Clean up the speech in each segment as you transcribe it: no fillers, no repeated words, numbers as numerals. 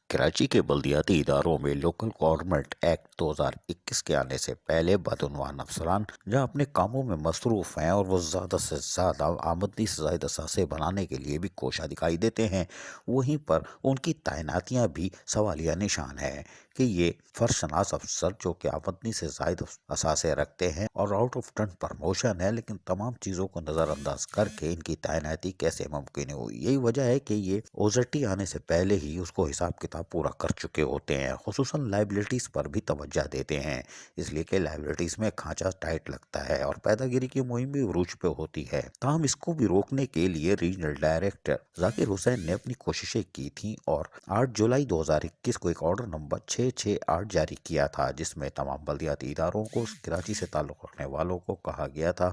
کراچی کے بلدیاتی اداروں میں لوکل گورنمنٹ ایکٹ 2021 کے آنے سے پہلے بدعنوان افسران جہاں اپنے کاموں میں مصروف ہیں اور وہ زیادہ سے زیادہ آمدنی سے زائد اثاثے بنانے کے لیے بھی کوشاں دکھائی دیتے ہیں، وہیں پر ان کی تعیناتیاں بھی سوالیہ نشان ہے کہ یہ فرشناس افسر جو کہ آمدنی سے زائد اثاثے رکھتے ہیں اور آؤٹ آف ٹرن پرموشن ہے، لیکن تمام چیزوں کو نظر انداز کر کے ان کی تعیناتی کیسے ممکن ہوئی؟ یہی وجہ ہے کہ یہ اوزٹی آنے سے پہلے ہی اس کو حساب کتاب پورا کر چکے ہوتے ہیں، خصوصاً لائبلٹیز پر بھی توجہ دیتے ہیں، اس لیے کہ لائبلٹیز میں کھانچا ٹائٹ لگتا ہے اور پیدہ گیری کی مہم بھی عروج پہ ہوتی ہے۔ تاہم اس کو بھی روکنے کے لیے ریجنل ڈائریکٹر ذاکر حسین نے اپنی کوششیں کی تھیں اور 8 جولائی 2021 کو ایک آرڈر نمبر 668 جاری کیا تھا، جس میں تمام بلدیاتی اداروں کو کراچی سے تعلق رکھنے والوں کو کہا گیا تھا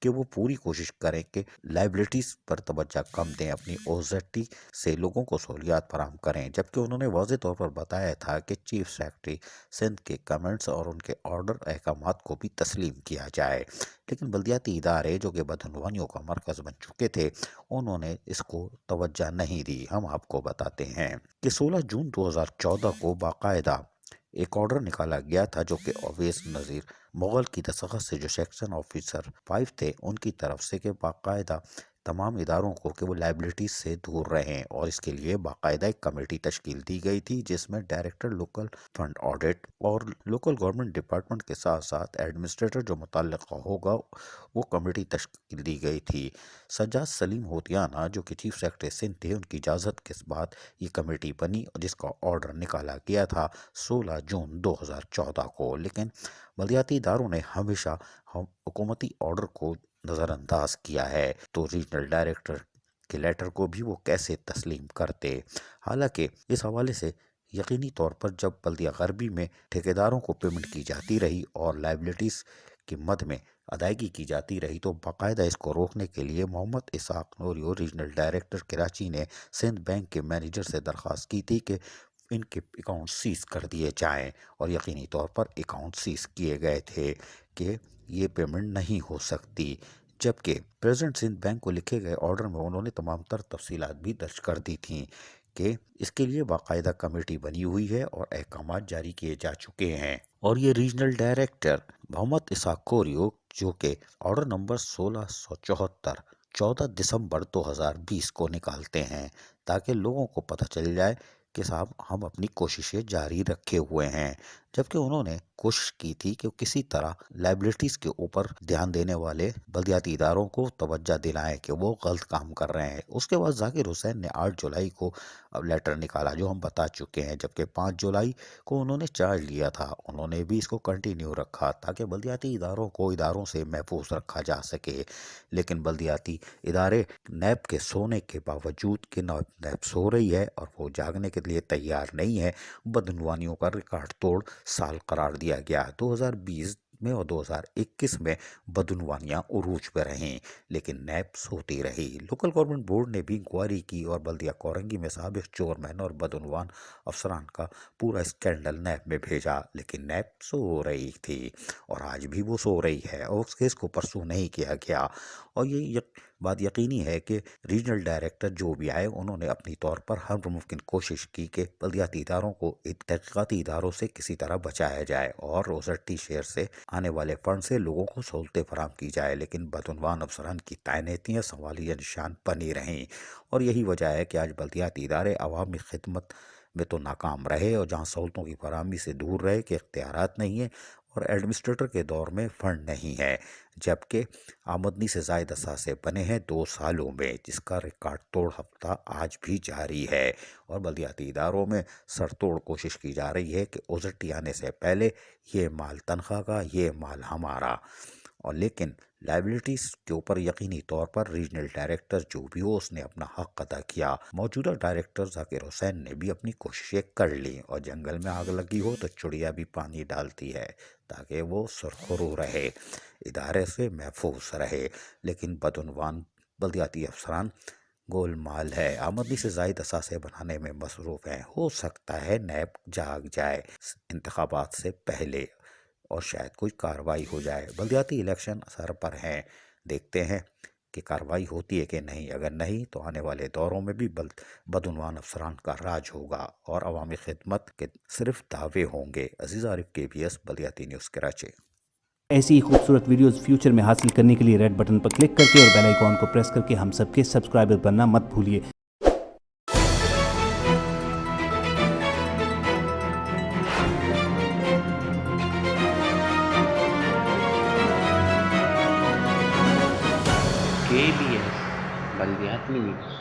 کہ وہ پوری کوشش کریں کہ لائبلٹیز پر توجہ کم دیں، اپنی اوزٹی سے لوگوں کو سہولیات فراہم کریں، جبکہ انہوں نے واضح طور پر بتایا تھا کہ چیف سکریٹری سندھ کے کمنٹس اور ان کے آرڈر احکامات کو بھی تسلیم کیا جائے، لیکن بلدیاتی ادارے جو کہ بدعنوانیوں کا مرکز بن چکے تھے انہوں نے اس کو توجہ نہیں دی۔ ہم آپ کو بتاتے ہیں کہ 16 جون 2014 کو باقاعدہ ایک آرڈر نکالا گیا تھا جو کہ اویس نذیر مغل کی دستخط سے جو سیکشن آفیسر 5 تھے ان کی طرف سے، کہ باقاعدہ تمام اداروں کو کہ وہ لائبلٹیز سے دور رہیں، اور اس کے لیے باقاعدہ ایک کمیٹی تشکیل دی گئی تھی جس میں ڈائریکٹر لوکل فنڈ آڈٹ اور لوکل گورنمنٹ ڈپارٹمنٹ کے ساتھ ساتھ ایڈمنسٹریٹر جو متعلقہ ہوگا وہ کمیٹی تشکیل دی گئی تھی۔ سجاد سلیم ہوتیانہ جو کہ چیف سیکرٹری سندھ تھے، ان کی اجازت کے بعد یہ کمیٹی بنی جس کا آرڈر نکالا گیا تھا 16 جون 2014 کو، لیکن بلدیاتی اداروں نے ہمیشہ حکومتی آرڈر کو نظر انداز کیا ہے، تو ریجنل ڈائریکٹر کے لیٹر کو بھی وہ کیسے تسلیم کرتے؟ حالانکہ اس حوالے سے یقینی طور پر جب بلدیہ غربی میں ٹھیکیداروں کو پیمنٹ کی جاتی رہی اور لائبلٹیز کی مد میں ادائیگی کی جاتی رہی، تو باقاعدہ اس کو روکنے کے لیے محمد اسحاق نوریو ریجنل ڈائریکٹر کراچی نے سندھ بینک کے مینیجر سے درخواست کی تھی کہ ان کے اکاؤنٹ سیز کر دیے جائیں، اور یقینی طور پر اکاؤنٹ سیز کیے گئے تھے کہ یہ پیمنٹ نہیں ہو سکتی، جبکہ پریزیڈنٹ سندھ بینک کو لکھے گئے آرڈر میں انہوں نے تمام تر تفصیلات بھی درج کر دی تھیں کہ اس کے لیے باقاعدہ کمیٹی بنی ہوئی ہے اور احکامات جاری کیے جا چکے ہیں، اور یہ ریجنل ڈائریکٹر محمد اسحاق کوریو جو کہ آرڈر نمبر 1674 14 دسمبر 2020 کو نکالتے ہیں تاکہ لوگوں کو پتہ چل جائے کہ صاحب ہم اپنی کوششیں جاری رکھے ہوئے ہیں، جبکہ انہوں نے کوشش کی تھی کہ کسی طرح لائبلٹیز کے اوپر دھیان دینے والے بلدیاتی اداروں کو توجہ دلائیں کہ وہ غلط کام کر رہے ہیں۔ اس کے بعد ذاکر حسین نے 8 جولائی کو لیٹر نکالا جو ہم بتا چکے ہیں، جبکہ 5 جولائی کو انہوں نے چارج لیا تھا، انہوں نے بھی اس کو کنٹینیو رکھا تاکہ بلدیاتی اداروں کو اداروں سے محفوظ رکھا جا سکے، لیکن بلدیاتی ادارے نیب کے سونے کے باوجود کہ نیب سو رہی ہے اور وہ جاگنے کے لیے تیار نہیں ہے، بدعنوانیوں کا ریکارڈ توڑ سال قرار دیا گیا۔ 2020 میں اور 2021 میں بدعنوانیاں عروج پہ رہیں، لیکن نیب سوتی رہی۔ لوکل گورنمنٹ بورڈ نے بھی انکوائری کی اور بلدیہ کورنگی میں سابق چورمین اور بدعنوان افسران کا پورا اسکینڈل نیب میں بھیجا، لیکن نیب سو رہی تھی اور آج بھی وہ سو رہی ہے اور اس کیس کو پرسو نہیں کیا گیا، اور یہ بات یقینی ہے کہ ریجنل ڈائریکٹر جو بھی آئے انہوں نے اپنی طور پر ہر ممکن کوشش کی کہ بلدیاتی اداروں کو تحقیقاتی اداروں سے کسی طرح بچایا جائے اور روزٹی شیئر سے آنے والے فنڈ سے لوگوں کو سہولتیں فراہم کی جائے، لیکن بدعنوان افسران کی تعیناتیاں سوالیہ نشان بنی رہیں، اور یہی وجہ ہے کہ آج بلدیاتی ادارے عوامی خدمت میں تو ناکام رہے اور جہاں سہولتوں کی فراہمی سے دور رہے کہ اختیارات نہیں ہیں اور ایڈمنسٹریٹر کے دور میں فنڈ نہیں ہے، جبکہ آمدنی سے زائد اثاثے بنے ہیں 2 سالوں میں، جس کا ریکارڈ توڑ ہفتہ آج بھی جاری ہے، اور بلدیاتی اداروں میں سر توڑ کوشش کی جا رہی ہے کہ اوزٹی آنے سے پہلے یہ مال تنخواہ کا، یہ مال ہمارا، اور لیکن لائبلٹیز کے اوپر یقینی طور پر ریجنل ڈائریکٹر جو بھی ہو اس نے اپنا حق ادا کیا۔ موجودہ ڈائریکٹر ذاکر حسین نے بھی اپنی کوششیں کر لیں، اور جنگل میں آگ لگی ہو تو چڑیا بھی پانی ڈالتی ہے تاکہ وہ سرخرو رہے، ادارے سے محفوظ رہے، لیکن بدعنوان بلدیاتی افسران گول مال ہے، آمدنی سے زائد اثاثے بنانے میں مصروف ہیں۔ ہو سکتا ہے نیب جاگ جائے انتخابات سے پہلے اور شاید کوئی کارروائی ہو جائے۔ بلدیاتی الیکشن اثر پر ہیں، دیکھتے ہیں کہ کارروائی ہوتی ہے کہ نہیں. اگر نہیں تو آنے والے دوروں میں بھی بدعنوان افسران کا راج ہوگا اور عوامی خدمت کے صرف دعوے ہوں گے. عزیز عارف KBS بلدیاتی نیوز کراچی. ایسی ہی خوبصورت ویڈیوز فیوچر میں حاصل کرنے کے لیے ریڈ بٹن پر کلک کر کے اور بیل آئیکن کو پریس کر کے ہم سب کے سبسکرائبر بننا مت بھولیے. KBS بلدیاتی نیوز.